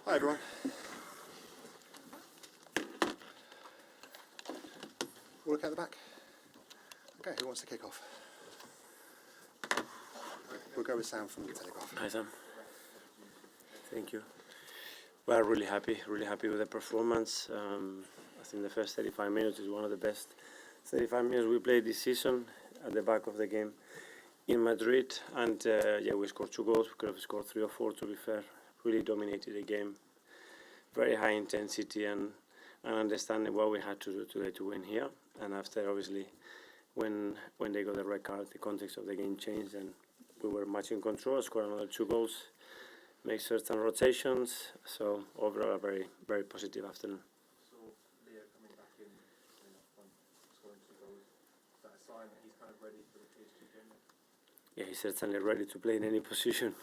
Hi everyone. All okay at the back? Okay, who wants to kick off? We'll go with Sam from the Telegraph. Hi Sam. Thank you. Well, really happy with the performance. I think the first 35 minutes is one of the best 35 minutes we played this season at the back of the game in Madrid. And we scored 2 goals. We could have scored 3 or 4 to be fair. Really dominated the game. Very high intensity and understanding what we had to do today to win here. And after, obviously, when they got the red card, the context of the game changed and we were much in control, scored another 2 goals, make certain rotations. So overall, a very, very positive afternoon. So Leo coming back in up front, scoring 2 goals, is that a sign that he's kind of ready for the PSG game? Yeah, he's certainly ready to play in any position.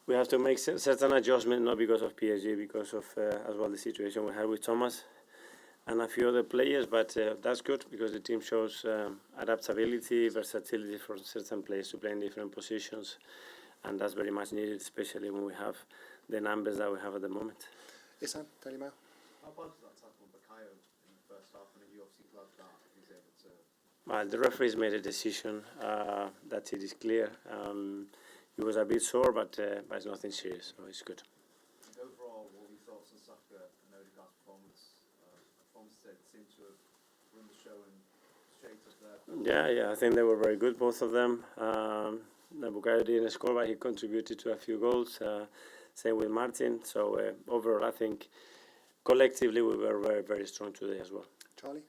We have to make certain adjustments, not because of PSG, because of as well the situation we had with Thomas and a few other players, but that's good because the team shows adaptability, versatility for certain players to play in different positions, and that's very much needed, especially when we have the numbers that we have at the moment. Yes, Sam, Daily Mail. How bad was that tackle on Bukayo in the first half? And you obviously loved that, he was able to... Well, the referees made a decision that it is clear. He was a bit sore, but it's nothing serious, so it's good. And overall, what were your thoughts on Saka and Odegaard's performance? Seemed to have run the show and straight up there. Yeah, I think they were very good, both of them. Bukayo didn't score, but he contributed to a few goals. Same with Martin. So overall, I think collectively we were very, very strong today as well. Charlie?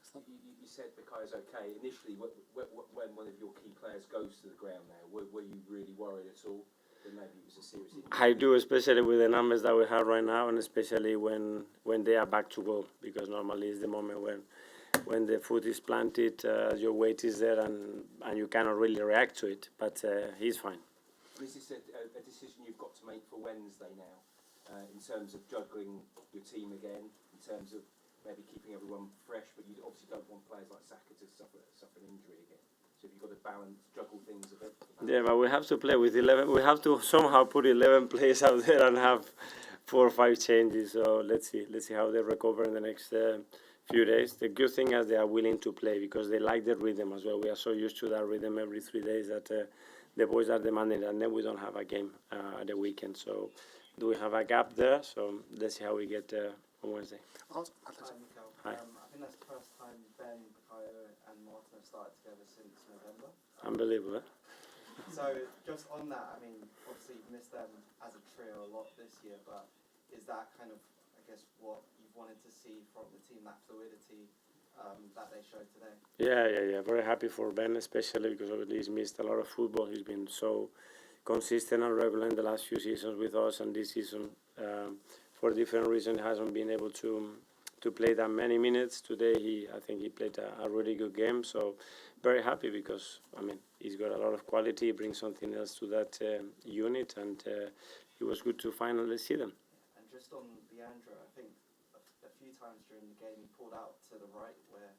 You said Bukayo's okay. Initially, when one of your key players goes to the ground now, were you really worried at all that maybe it was a serious injury? I do, especially with the numbers that we have right now, and especially when they are back to goal, because normally it's the moment when the foot is planted, your weight is there, and you cannot really react to it. But he's fine. Is this a decision you've got to make for Wednesday now, in terms of juggling your team again, in terms of maybe keeping everyone fresh, but you obviously don't want players like Saka to suffer an injury again. So you've got to juggle things a bit. Yeah, but we have to play with 11. We have to somehow put 11 players out there and have 4 or 5 changes. So let's see how they recover in the next few days. The good thing is they are willing to play because they like the rhythm as well. We are so used to that rhythm every 3 days that the boys are demanding, and then we don't have a game at the weekend. So do we have a gap there? So let's see how we get on Wednesday. Hi, Mikel. Hi. I think that's the first time Ben, Bukayo and Martin have started together since November. Unbelievable. So just on that, I mean, obviously you've missed them as a trio a lot this year, but is that kind of, I guess, what you've wanted to see from the team, that fluidity that they showed today? Yeah. Very happy for Ben, especially because obviously he's missed a lot of football. He's been so consistent and regular in the last few seasons with us, and this season, for different reasons, hasn't been able to play that many minutes. Today, I think he played a really good game. So very happy because he's got a lot of quality. He brings something else to that unit, and it was good to finally see them. And just on Leandro, I think a few times during the game he pulled out to the right where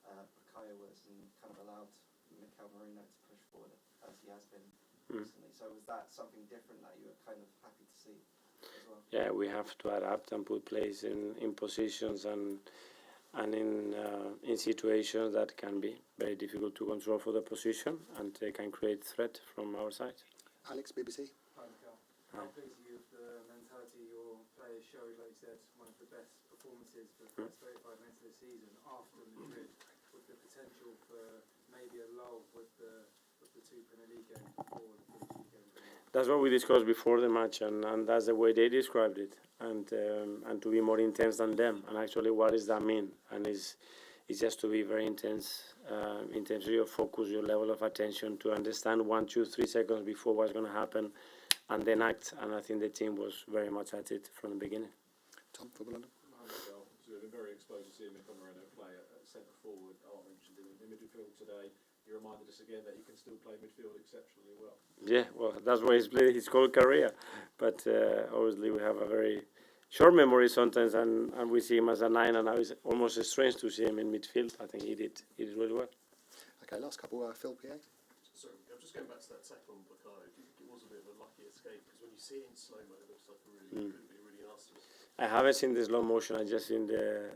Bukayo was and kind of allowed Mikel Merino to push forward as he has been recently. So was that something different that you were kind of happy to see as well? Yeah, we have to adapt and put players in positions and in situations that can be very difficult to control for the position, and they can create threat from our side. Alex, BBC. Hi, Mikel. How pleased are you with the mentality your players showed? Like you said, one of the best performances for the first 35 minutes of the season after Madrid, with the potential for maybe a lull with the 2 Premier League games before the PSG game. That's what we discussed before the match, and that's the way they described it, and to be more intense than them. And actually, what does that mean? And it's just to be very intense in terms of your focus, your level of attention, to understand 1, 2, 3 seconds before what's going to happen, and then act. And I think the team was very much at it from the beginning. Tom, Football London. We've been very exposed to seeing Mikel Merino play at centre forward. Mentioned in midfield today. You reminded us again that he can still play midfield exceptionally well. Yeah, well, that's why he's played his whole career. But obviously we have a very short memory sometimes, and we see him as a 9, and now it's almost strange to see him in midfield. I think he did really well. Okay, last couple. Phil, PA. Sorry, I'm just going back to that tackle on Bukayo. Do you think it was a bit of a lucky escape? Because when you see it in slow mo, it looks like a really, really nasty. I haven't seen the slow motion. I just seen the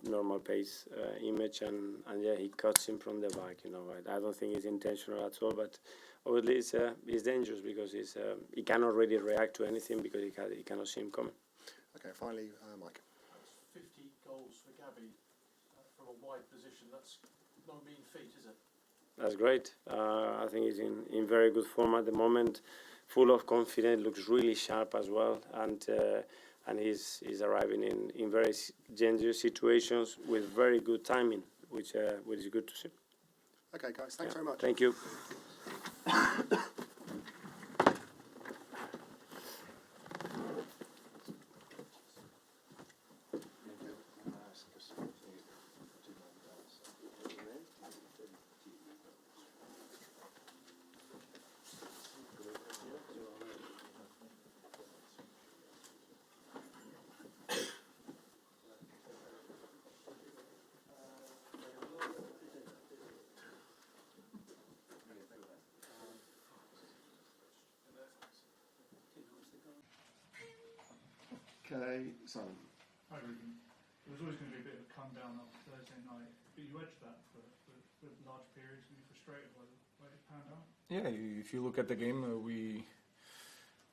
normal pace image, and yeah, he cuts him from the back. You know, I don't think it's intentional at all. But obviously, it's dangerous because he cannot really react to anything because he cannot see him coming. Okay, finally, Mike. That's 50 goals for Gabby from a wide position. That's no mean feat, is it? That's great. I think he's in very good form at the moment, full of confidence. Looks really sharp as well, and he's arriving in very dangerous situations with very good timing, which is good to see. Okay, guys, thanks very much. Thank you. Okay, so Hi, Ruben. There was always going to be a bit of a come down after Thursday night, but you edged that for large periods. Were you frustrated by the way it panned out? Yeah, if you look at the game, we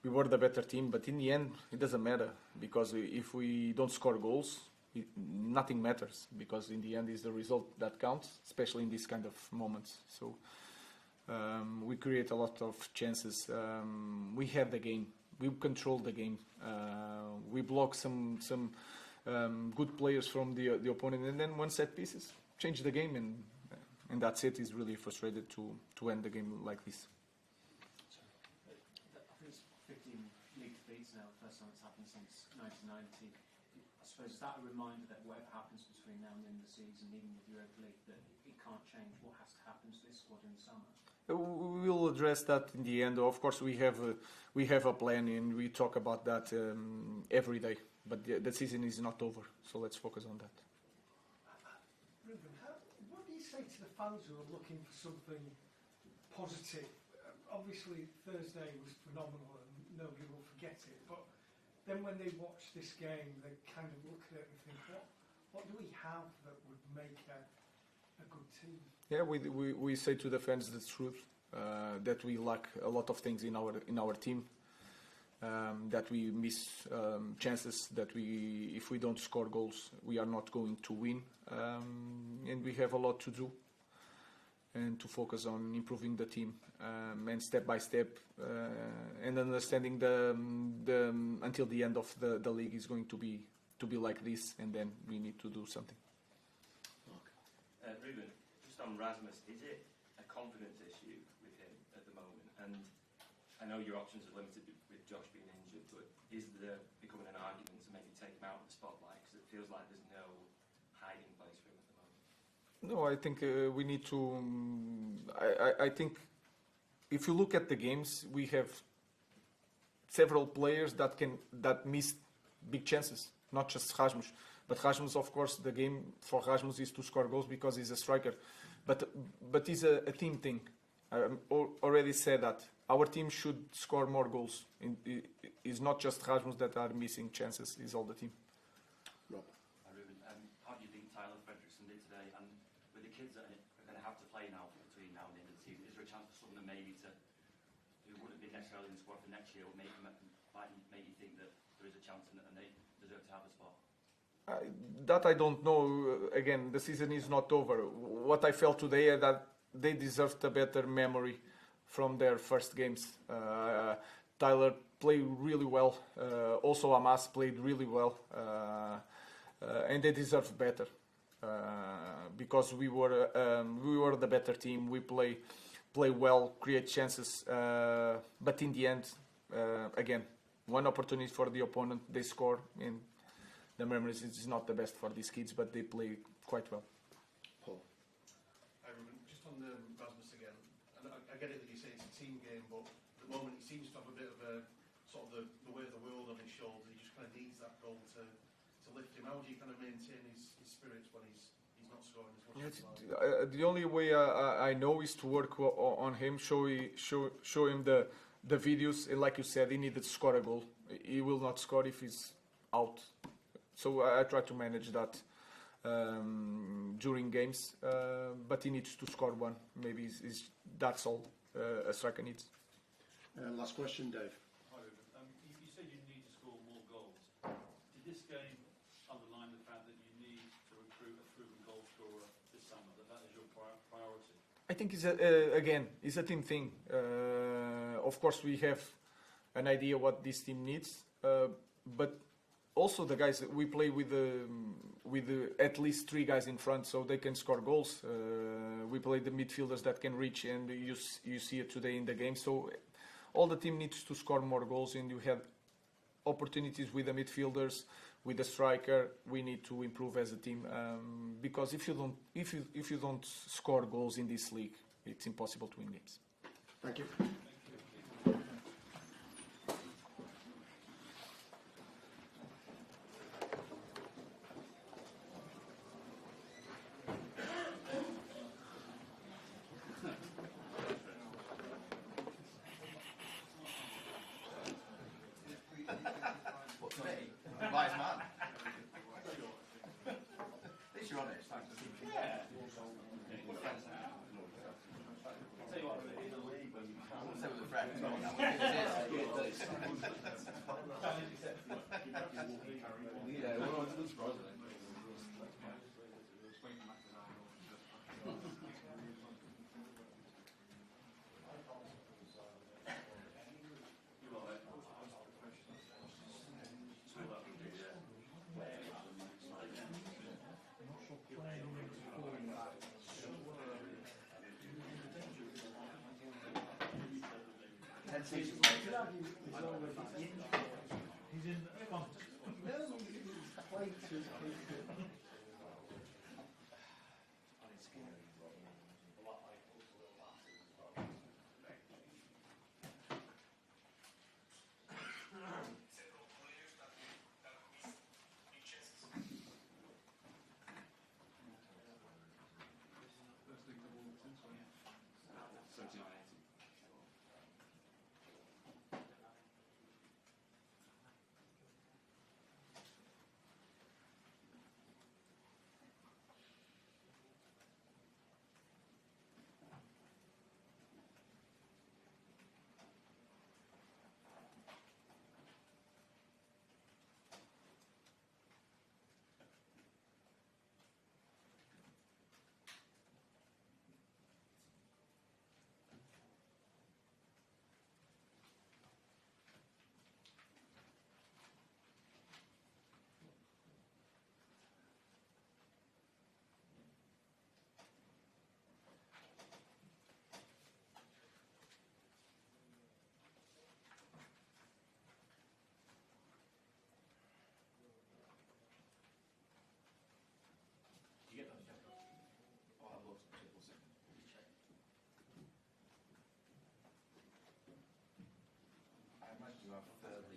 were the better team, but in the end, it doesn't matter because if we don't score goals, nothing matters because in the end, it's the result that counts, especially in these kind of moments. So we create a lot of chances. We have the game. We control the game. We block some good players from the opponent, and then one set pieces change the game, and that's it. He's really frustrated to end the game like this. I think it's 15 league defeats now, the first time it's happened since 1990. I suppose is that a reminder that whatever happens between now and the end of the season, even with Europa League, that it can't change what has to happen to this squad in the summer? We will address that in the end. Of course, we have a plan, and we talk about that every day. But the season is not over, so let's focus on that. Ruben, what do you say to the fans who are looking for something positive? Obviously, Thursday was phenomenal, and nobody will forget it. But then, when they watch this game, they kind of look at it and think, "What do we have that would make a good team?" Yeah, we say to the fans the truth that we lack a lot of things in our team, that we miss chances, that if we don't score goals, we are not going to win, and we have a lot to do and to focus on improving the team and step by step and understanding until the end of the league is going to be like this, and then we need to do something. Ruben, just on Rasmus, is it a confidence issue with him at the moment? And I know your options are limited with Josh being injured, but is there becoming an argument to maybe take him out of the spotlight? Because it feels like there's no hiding place for him at the moment. No, I think we need to. I think if you look at the games, we have several players that miss big chances, not just Rasmus. But Rasmus, of course, the game for Rasmus is to score goals because he's a striker. But it's a team thing. I already said that. Our team should score more goals. It's not just Rasmus that are missing chances, it's all the team. Rob. Ruben, how do you think Tyler Fredrickson did today? And with the kids that are going to have to play now between now and the end of the season, is there a chance for someone maybe who wouldn't be necessarily in the squad for next year, or might make you think that there is a chance and they deserve to have a spot? That I don't know. Again, the season is not over. What I felt today is that they deserved a better memory from their first games. Tyler played really well. Also, Amas played really well, and they deserve better because we were the better team. We play well, create chances, but in the end, again, one opportunity for the opponent, they score, and the memories is not the best for these kids, but they play quite well. Paul. Hi, Ruben. Just on the Rasmus again, and I get it that you say it's a team game, but at the moment he seems to have a bit of a sort of the weight of the world on his shoulders. He just kind of needs that goal to lift him. How do you kind of maintain his spirits when he's not scoring as much as he'd like? The only way I know is to work on him, show him the the videos, and like you said, he needed to score a goal. He will not score if he's out. So I try to manage that during games, but he needs to score one. Maybe that's all a striker needs. Last question, Dave. Hi, Ruben. You said you need to score more goals. Did this game underline the fact that you need to recruit a proven goal scorer this summer, that is your priority? I think it's a team thing. Of course, we have an idea what this team needs, but also the guys we play with at least 3 guys in front, so they can score goals. We play the midfielders that can reach, and you see it today in the game. So all the team needs to score more goals, and you have opportunities with the midfielders, with the striker. We need to improve as a team, because if you don't score goals in this league, it's impossible to win games. Thank you.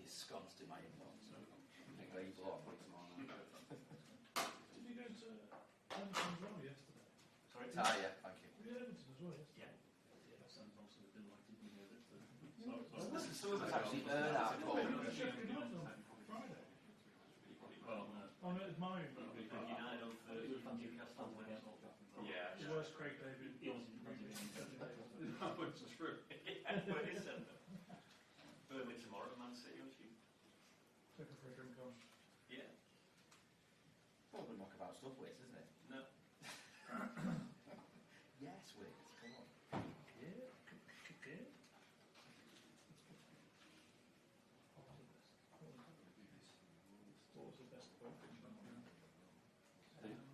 Ensconced in my inbox. I think they block tomorrow night. Did you go to Everton as well yesterday? Sorry? Yeah, thank you. Were you at Everton as well yesterday? Yeah, that sounds also delighted with you that. Some of us actually heard our call. Sheffield United on Friday. Well, Oh no, it's mine. United on Thursday, Newcastle again. Yeah. The worst Craig David. That was true. Yeah, but it's Burnley tomorrow, Man City on Tuesday. Take a free drink on. Yeah. Probably mock about stuff, Wiz, isn't it? No. Yes, Wiz, come on. Yeah. Yeah. What was the best quote? Something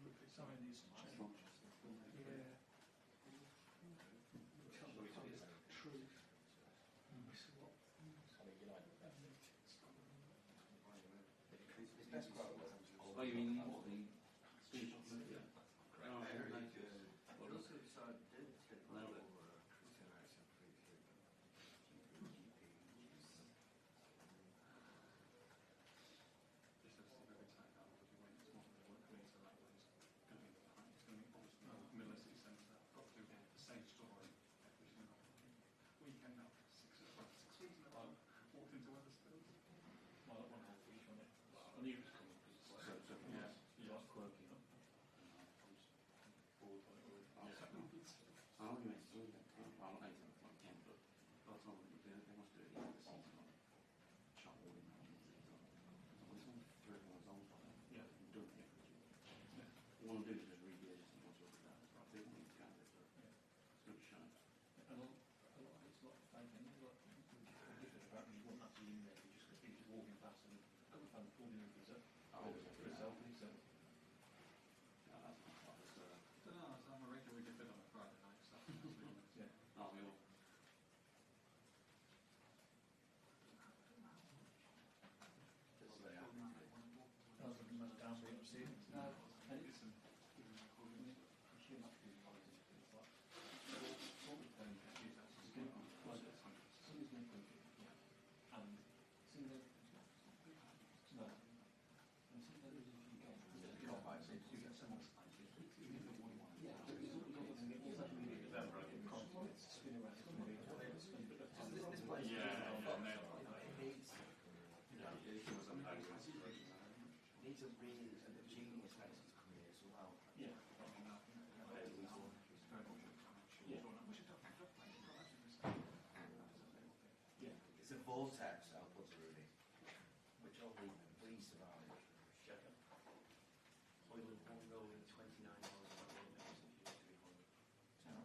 needs to change. Yeah. Truth. His best quote was, Oh, you mean what, the speech? Weekend up, 6 o'clock. All I'm doing is just read the edges and what's up with that. I think we need to count it, but it's good to shine. It's a lot of fun, and you want that to be in there. You're just walking past and a couple of fans pulled in for a selfie. So Yeah, that's not quite as, I don't know, I'm a regular bit on a Friday night, so yeah. aren't we all? It's very happy. That was the most downbeat I've seen. And it's Needs a really a genius person to come here as well. yeah. It's a vortex, I'll put to Rooney, which only we survive. Oiling one goal in 29 hours.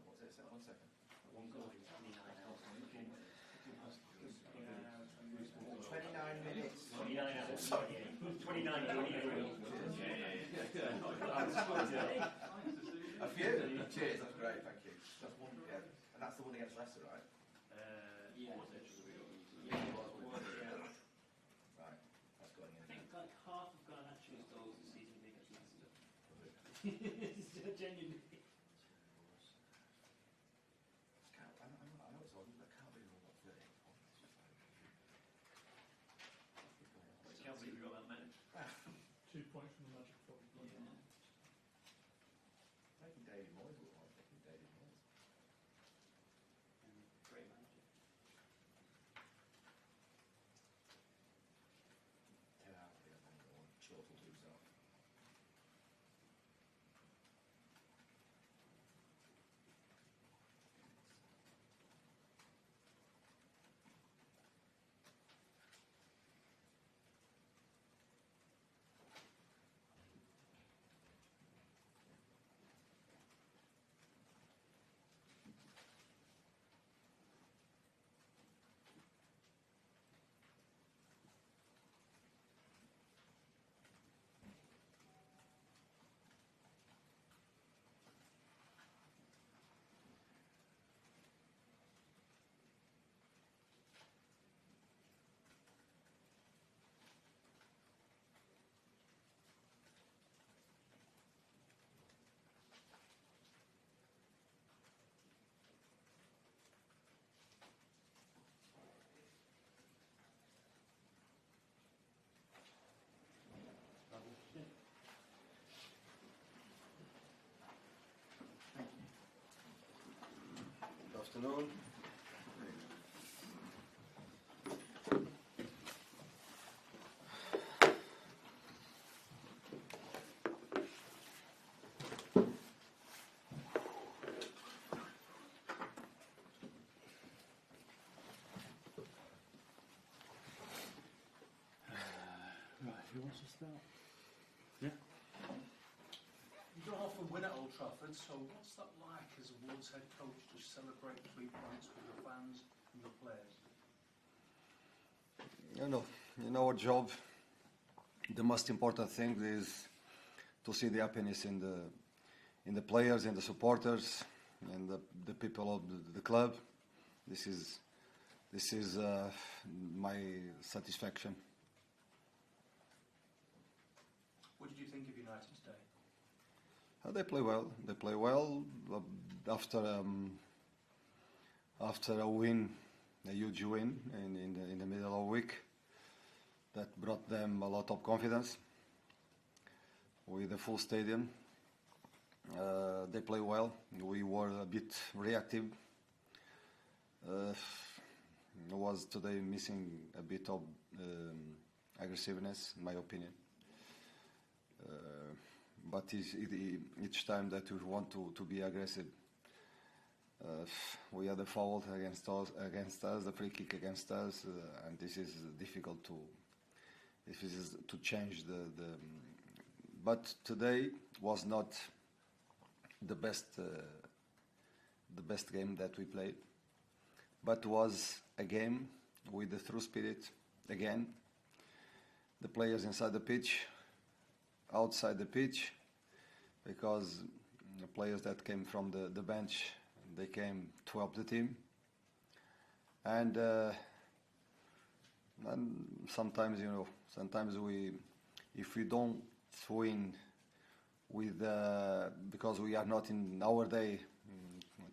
What's it? 1 second. One goal in 29 hours. 29 minutes. 29 hours. 29 A few. Cheers, that's great, thank you. That's one, yeah. And that's the one against Leicester, right? Right, that's going in. I think like half of Garnaccio's goals this season against Leicester. Genuinely. I know it's odd, but I can't believe we've got 30 points. I can't believe we got that many. 2 points from the Magic 40 points. Making David Moyes look like fucking David Moyes. Great manager. Chortle to himself. Good afternoon. Right, who wants to start? Yeah. You don't often win at Old Trafford, so what's that like as a Wolves head coach to celebrate 3 points with your fans and your players? In our job, the most important thing is to see the happiness in the players, in the supporters, and the people of the club. This is my satisfaction. What did you think of United today? They play well. They play well after a win, a huge win in the middle of the week. That brought them a lot of confidence. With the full stadium, they play well. We were a bit reactive. Was today missing a bit of aggressiveness, in my opinion. But each time that we want to be aggressive, we had a foul against us, a free kick against us, and this is difficult to change but today was not the best game that we played, but was a game with the true spirit again. The players inside the pitch, outside the pitch, because the players that came from the bench, they came to help the team. And sometimes, if we don't win with, because we are not in our day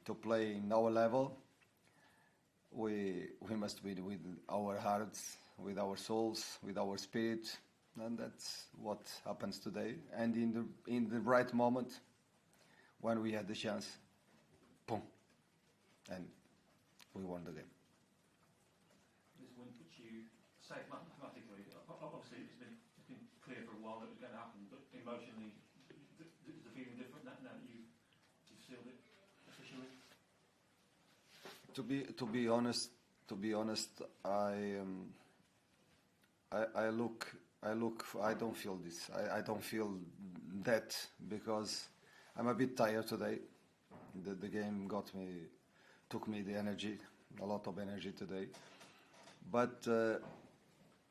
to play in our level, we must win with our hearts, with our souls, with our spirit, and that's what happens today. And in the right moment, when we had the chance, boom, and we won the game. This win puts you safe mathematically. Obviously, it's been clear for a while that it was going to happen, but emotionally, is the feeling different now that you've sealed it officially? To be honest, I don't feel this. I don't feel that because I'm a bit tired today. The game took me the energy, a lot of energy today. But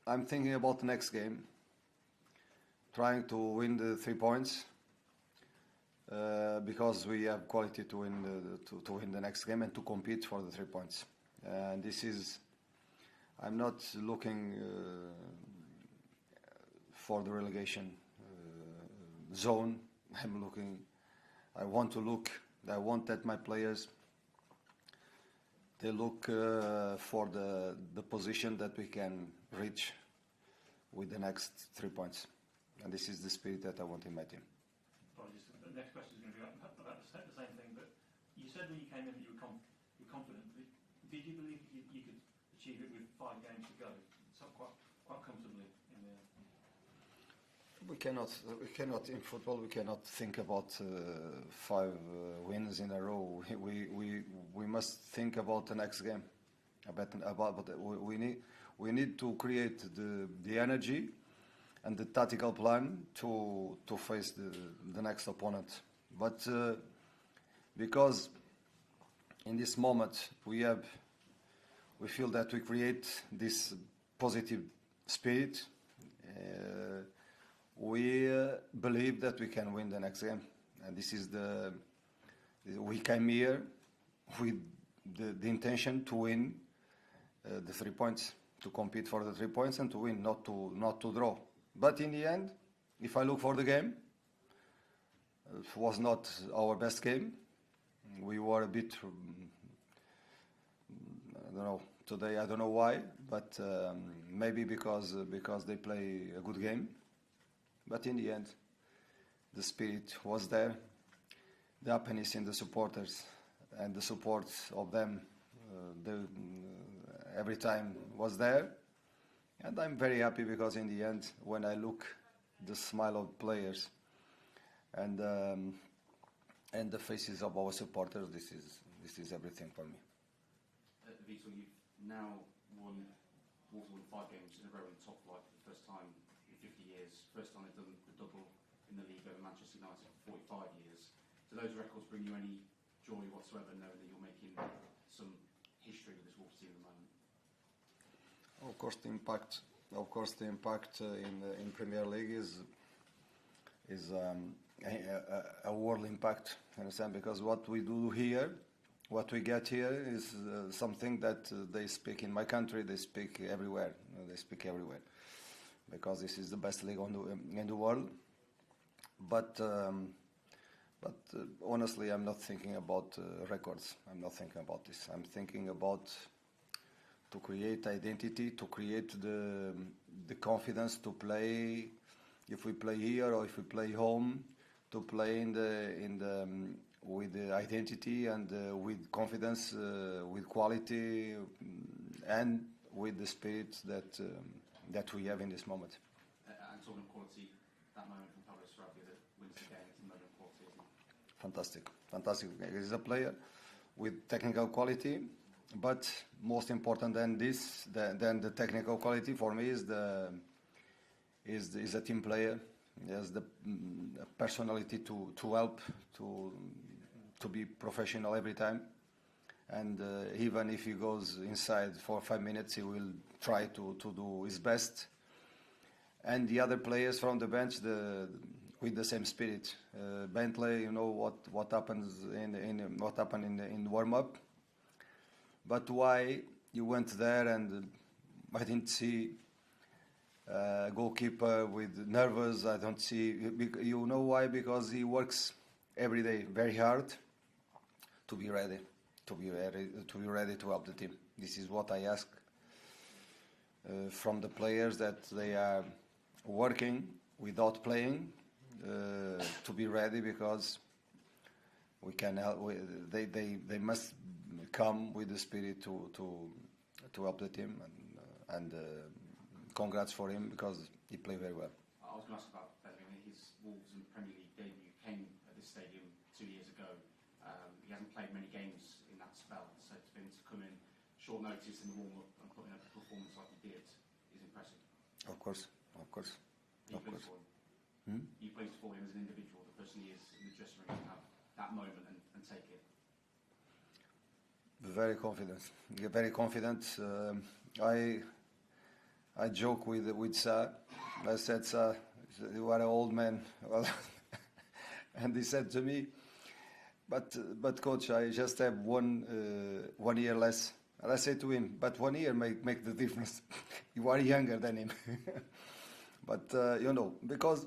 I'm thinking about the next game, trying to win the 3 points because we have quality to win the next game and to compete for the 3 points. And I'm not looking for the relegation zone. I want that my players, they look for the position that we can reach with the next 3 points. And this is the spirit that I want in my team. Apologies. The next question is going to be about the same thing, but you said when you came in that you were confident. Did you believe you could achieve it with 5 games to go? So quite comfortably in there. We cannot in football. We cannot think about 5 wins in a row. We must think about the next game. We need to create the energy and the tactical plan to face the next opponent. But because in this moment we feel that we create this positive spirit. We believe that we can win the next game, and this is we came here with the intention to win the 3 points, to compete for the 3 points and to win, not to draw. But in the end, if I look for the game, it was not our best game. We were a bit, I don't know, today I don't know why, but maybe because they play a good game. But in the end, the spirit was there, the happiness in the supporters and the support of them every time was there. And I'm very happy because in the end, when I look the smile of players and the faces of our supporters, this is everything for me. Vitor, you've now won 5 games in a row in the top flight for the first time in 50 years. First time they've done the double in the league over Manchester United for 45 years. Do those records bring you any joy whatsoever, knowing that you're making some history with this Wolves team at the moment? Of course, the impact in Premier League is a world impact. Understand? Because what we do here, what we get here, is something that they speak in my country. They speak everywhere. They speak everywhere, because this is the best league in the world. But honestly, I'm not thinking about records. I'm not thinking about this. I'm thinking about to create identity, to create the confidence to play. If we play here or if we play home, to play with the identity and with confidence, with quality, and with the spirit that we have in this moment. And talking of quality, that moment from Pablo Sarabia that wins the game is the moment of quality, isn't it? Fantastic. He's a player with technical quality, but most important than this, than the technical quality for me is a team player. he has the personality to help, to be professional every time. And even if he goes inside for 5 minutes, he will try to do his best. And the other players from the bench, with the same spirit. Bentley, you know what happens in warm up. But why you went there and I didn't see goalkeeper with nervous? I don't see. You know why? Because he works every day very hard to be ready. To be ready to help the team. This is what I ask from the players, that they are working without playing to be ready, because we can help. They must come with the spirit to help the team, and congrats for him because he played very well. I was going to ask about his Wolves and Premier League debut came at this stadium 2 years ago. He hasn't played many games in that spell, so for him to come in short notice in the warm-up and put in a performance like he did is impressive. Of course. You pleased for him? You pleased for him as an individual, the person he is in the dressing room, to have that moment and take it? Very confident. Very confident. I joke with Sa. I said, Sa, you are an old man. Well, and he said to me, but coach, I just have 1 year less. And I said to him, but 1 year make the difference. You are younger than him. But you know, because,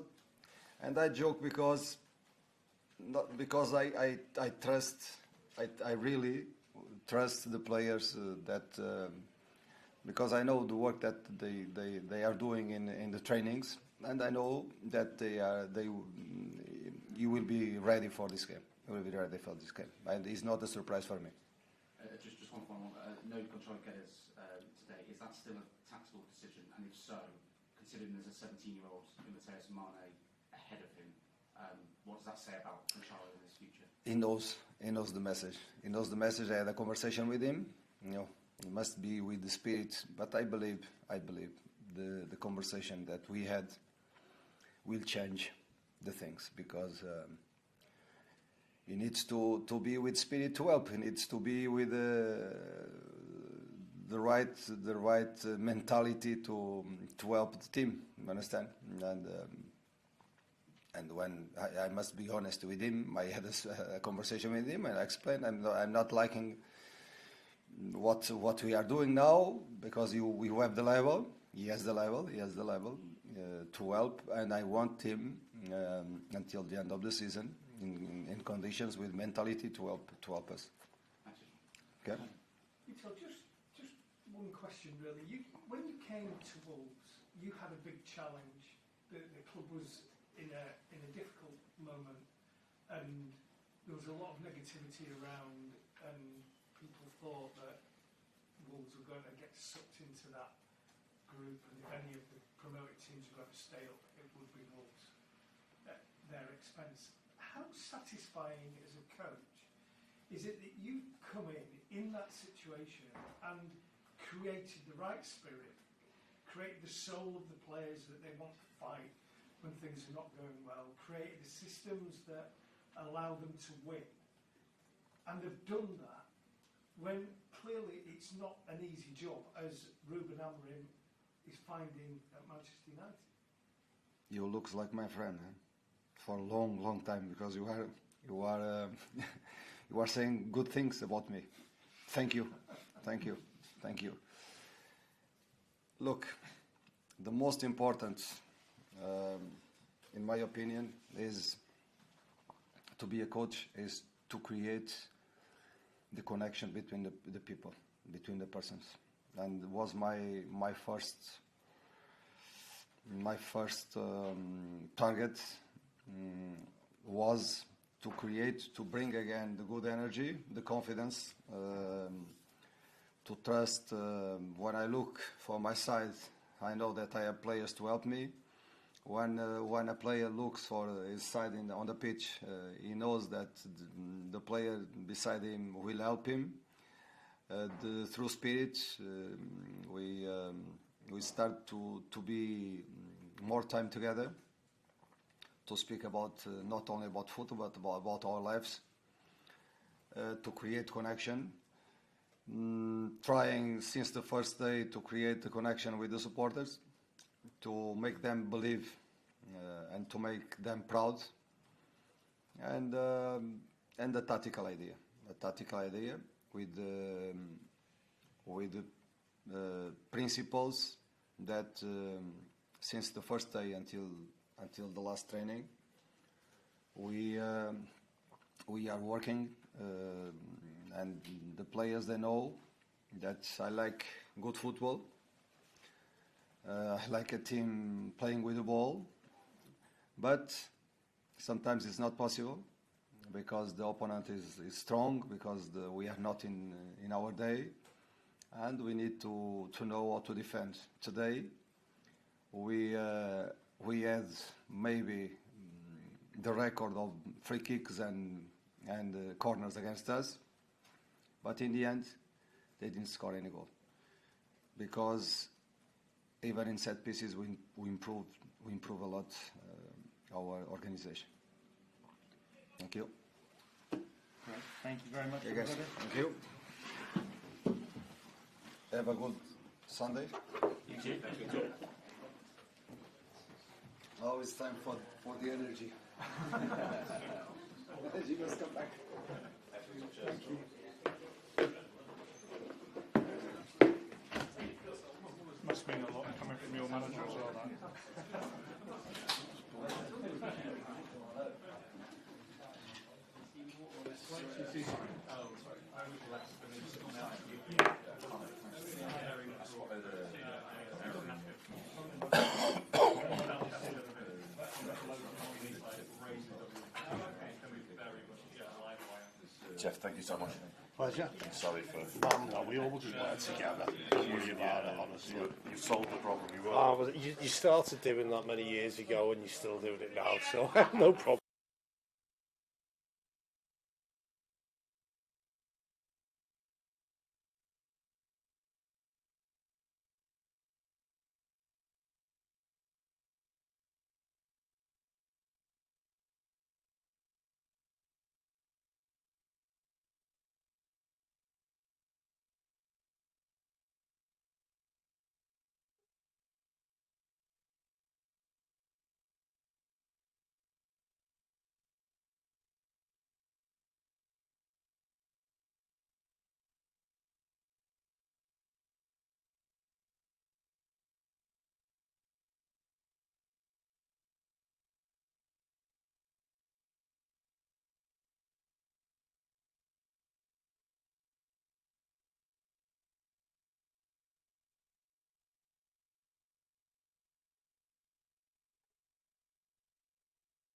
and I joke because, not because I trust, I really trust the players that. Because I know the work that they are doing in the trainings, and I know that you will be ready for this game. You will be ready for this game, and it's not a surprise for me. Just one final one. No control getters today. Is that still a tactical decision? And if so, considering there's a 17-year-old Mateus Mane ahead of him, what does that say about Conchalo in his future? He knows the message. He knows the message. I had a conversation with him. You know, it must be with the spirit. But I believe the conversation that we had will change the things, because he needs to be with spirit to help. He needs to be with the right mentality to help the team. You understand? And when I must be honest with him, I had a conversation with him and I explained I'm not liking what we are doing now, because we have the level. He has the level to help, and I want him until the end of the season in conditions with mentality to help us. Okay. Vito, just one question really. When you came to Wolves, you had a big challenge. The club was in a difficult moment, and there was a lot of negativity around, and people thought that Wolves were going to get sucked into that group, and if any of the promoted teams were going to stay up, it would be Wolves at their expense. How satisfying as a coach is it that you come in that situation and created the right spirit, created the soul of the players that they want to fight when things are not going well, created the systems that allow them to win, and have done that when clearly it's not an easy job, as Ruben Amorim is finding at Manchester United? You looks like my friend, for a long time, because you are you are saying good things about me. Thank you. Look, the most important, in my opinion, is to be a coach is to create the connection between the people, between the persons, and it was my first target was to bring again the good energy, the confidence, to trust. When I look for my side, I know that I have players to help me. When a player looks for his side on the pitch, he knows that the player beside him will help him. Through spirit, we start to be more time together, speak about not only about football but about our lives, to create connection, trying since the first day to create the connection with the supporters, to make them believe and to make them proud, and the tactical idea with principles that since the first day until the last training we are working, and the players, they know that I like good football. I like a team playing with the ball, but sometimes it's not possible because the opponent is strong, because we are not in our day, and we need to know how to defend. Today we had maybe the record of free kicks and corners against us, but in the end they didn't score any goal, because even in set pieces we improve a lot our organization. Thank you. Great. Thank you very much. Okay, guys. Thank you. Have a good Sunday. You too. Now it's time for the energy. You must come back. Thank you. Must mean a lot coming from your manager as well, that. Jeff, thank you so much. Pleasure. And sorry for... No, we all just work together. Don't worry about it, honestly. You've solved the problem. You started doing that many years ago and you're still doing it now, so no problem.